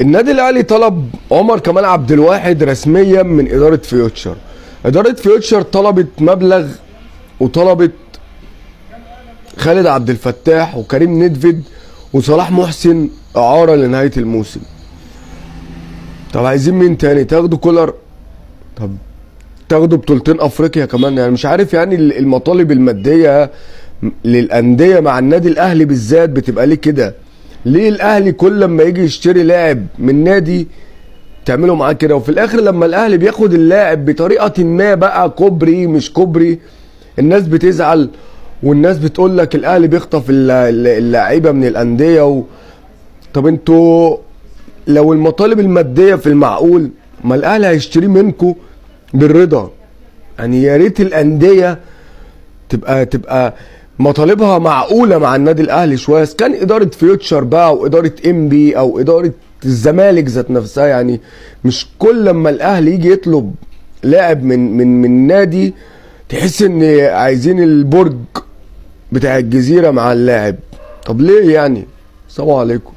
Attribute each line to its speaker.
Speaker 1: النادي الاهلي طلب عمر كمال عبد الواحد رسميا من اداره فيوتشر. اداره فيوتشر طلبت مبلغ، وطلبت خالد عبد الفتاح وكريم ندفد وصلاح محسن اعاره لنهايه الموسم. طب عايزين مين تاني؟ تاخدوا كولر؟ طب تاخدوا بطولتين افريقيا كمان؟ يعني مش عارف يعني المطالب الماديه للانديه مع النادي الاهلي بالذات بتبقى ليه كده؟ ليه الاهلي كل لما يجي يشتري لاعب من نادي تعملوا معاه كده، وفي الاخر لما الاهلي بياخد اللاعب بطريقه ما بقى كوبري مش كوبري الناس بتزعل، والناس بتقول لك الاهلي بيخطف اللعيبه من الانديه طب انتوا لو المطالب الماديه في المعقول ما الاهلي هيشتريه منكم بالرضا. يعني يا ريت الانديه تبقى مطالبها معقوله مع النادي الاهلي شويه، كان اداره فيوتشر بقى واداره ام بي او اداره الزمالك ذات نفسها. يعني مش كل لما الاهلي يجي يطلب لاعب من نادي تحس ان عايزين البرج بتاع الجزيره مع اللاعب. طب ليه يعني؟ السلام عليكم.